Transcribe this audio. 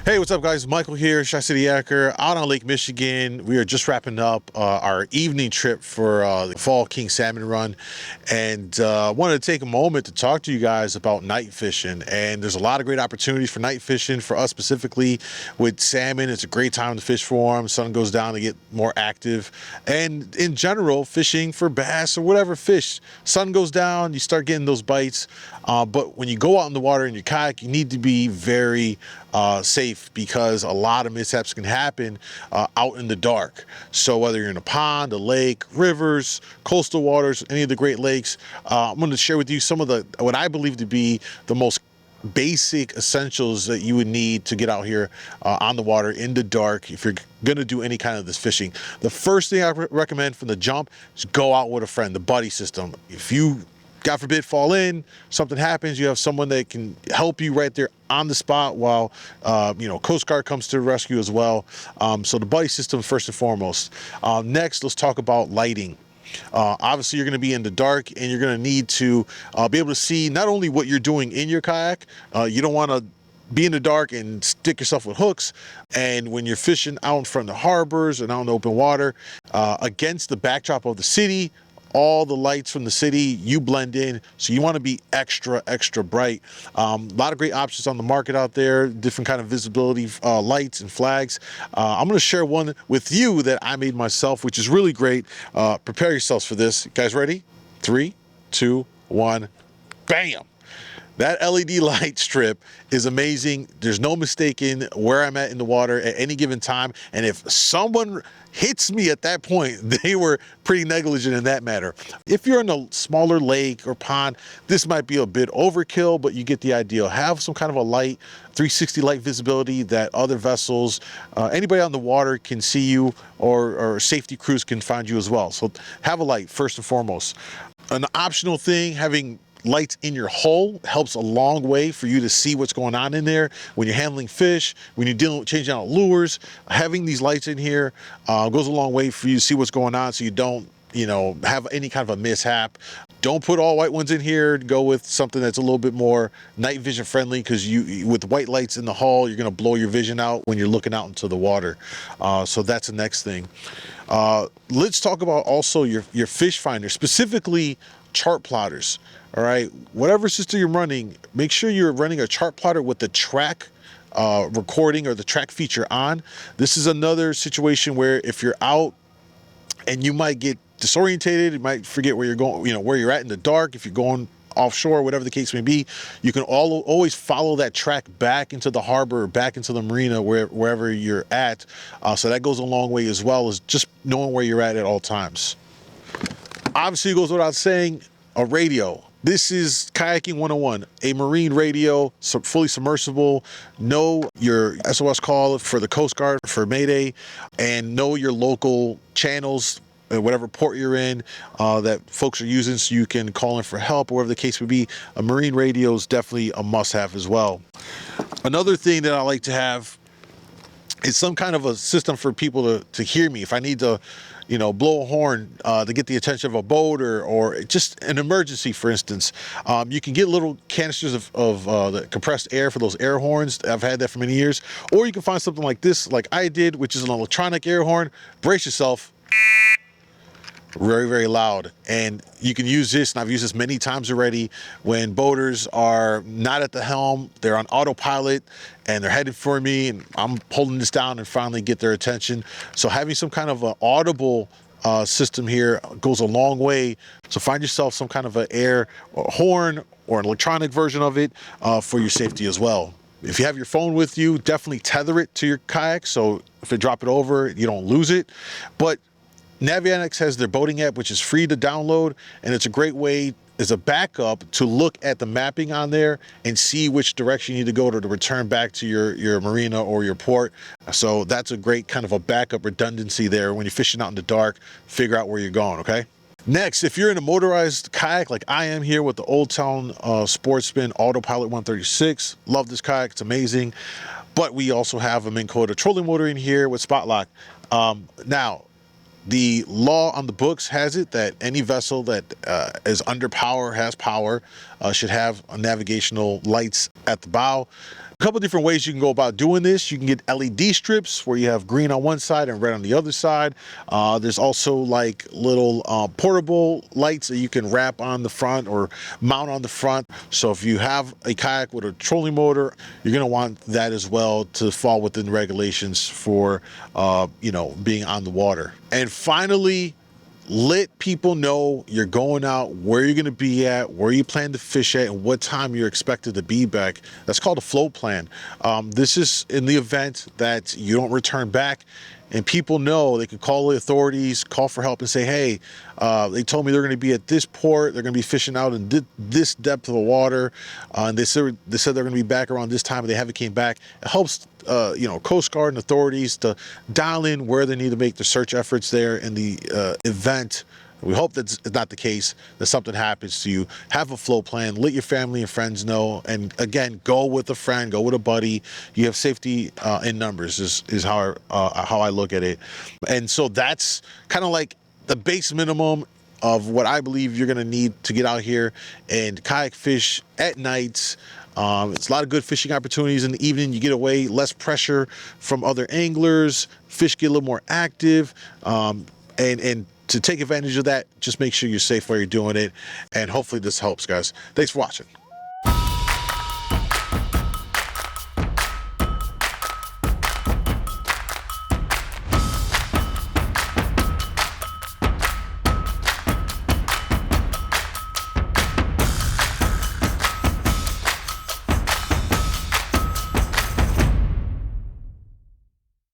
Hey, what's up, guys? Michael here, Tri-City Yacker, out on Lake Michigan. We are just wrapping up our evening trip for the Fall King Salmon Run, and wanted to take a moment to talk to you guys about night fishing. And there's a lot of great opportunities for night fishing for us specifically with salmon. It's a great time to fish for them. Sun goes down to get more active, and in general, fishing for bass or whatever fish. Sun goes down, you start getting those bites. But when you go out in the water in your kayak, you need to be very safe, because a lot of mishaps can happen out in the dark. So whether you're in a pond, a lake, rivers, coastal waters, any of the Great Lakes, I'm going to share with you some of what I believe to be the most basic essentials that you would need to get out here on the water in the dark if you're going to do any kind of this fishing. The first thing I recommend from the jump is go out with a friend, the buddy system. If you, God forbid, fall in, something happens, you have someone that can help you right there on the spot while, Coast Guard comes to the rescue as well. So the buddy system first and foremost. Next, let's talk about lighting. Obviously, you're going to be in the dark, and you're going to need to be able to see not only what you're doing in your kayak. You don't want to be in the dark and stick yourself with hooks. And when you're fishing out in front of the harbors and out in the open water, against the backdrop of the city, all the lights from the city, you blend in, so you want to be extra bright. A lot of great options on the market out there, different kind of visibility lights and flags. I'm going to share one with you that I made myself, which is really great. Prepare yourselves for this. You guys ready? 3, 2, 1, bam! That LED light strip is amazing. There's no mistaking where I'm at in the water at any given time. And if someone hits me at that point, they were pretty negligent in that matter. If you're in a smaller lake or pond, this might be a bit overkill, but you get the idea. Have some kind of a light, 360 light visibility that other vessels, anybody on the water can see you, or safety crews can find you as well. So have a light first and foremost. An optional thing, having lights in your hull helps a long way for you to see what's going on in there when you're handling fish, when you're dealing with changing out lures. Having these lights in here goes a long way for you to see what's going on, so you don't have any kind of a mishap. Don't put all white ones in here. Go with something that's a little bit more night vision friendly, because with white lights in the hull, you're going to blow your vision out when you're looking out into the water. So that's the next thing. Let's talk about also your fish finder, specifically chart plotters. All right, whatever system you're running, make sure you're running a chart plotter with the track recording or the track feature on. This is another situation where if you're out and you might get disorientated, you might forget where you're going, where you're at in the dark. If you're going offshore, whatever the case may be, you can always follow that track back into the harbor or back into the marina, wherever you're at. So that goes a long way, as well as just knowing where you're at all times. Obviously, it goes without saying, a radio. This is kayaking 101, a marine radio, fully submersible. Know your SOS call for the Coast Guard, for Mayday, and know your local channels, whatever port you're in, that folks are using, so you can call in for help, or whatever the case may be. A marine radio is definitely a must-have as well. Another thing that I like to have is some kind of a system for people to hear me. If I need to blow a horn to get the attention of a boat, or just an emergency, for instance. You can get little canisters of the compressed air for those air horns. I've had that for many years. Or you can find something like this, like I did, which is an electronic air horn. Brace yourself. Very loud. And you can use this, and I've used this many times already, when boaters are not at the helm, they're on autopilot and they're headed for me, and I'm holding this down and finally get their attention. So having some kind of an audible system here goes a long way. So find yourself some kind of an air or horn or an electronic version of it for your safety as well. If you have your phone with you, definitely tether it to your kayak, so if you drop it over, you don't lose it. But Navionics has their boating app, which is free to download, and it's a great way as a backup to look at the mapping on there and see which direction you need to go to return back to your marina or your port. So that's a great kind of a backup redundancy there when you're fishing out in the dark. Figure out where you're going, okay? Next, if you're in a motorized kayak like I am here with the Old Town Sportsman AutoPilot 136, love this kayak, it's amazing. But we also have a Minn Kota trolling motor in here with spot lock. Now, the law on the books has it that any vessel that is under power has power. should have navigational lights at the bow. A couple different ways you can go about doing this. You can get LED strips where you have green on one side and red on the other side. There's also like little portable lights that you can wrap on the front or mount on the front. So if you have a kayak with a trolling motor, you're going to want that as well to fall within regulations for being on the water. And finally, let people know you're going out, where you're going to be at, where you plan to fish at, and what time you're expected to be back. That's called a float plan. This is in the event that you don't return back, and people know they can call the authorities, call for help, and say, hey, they told me they're going to be at this port, they're going to be fishing out in this depth of the water, and they said they're going to be back around this time, and they haven't came back. It helps Coast Guard and authorities to dial in where they need to make the search efforts there in the event. We hope that's not the case, that something happens to you. Have a float plan, let your family and friends know, and again, go with a friend, go with a buddy. You have safety in numbers is how I look at it. And so that's kind of like the base minimum of what I believe you're gonna need to get out here and kayak fish at nights. It's a lot of good fishing opportunities in the evening. You get away, less pressure from other anglers, fish get a little more active, and to take advantage of that, just make sure you're safe while you're doing it. And hopefully this helps, guys. Thanks for watching.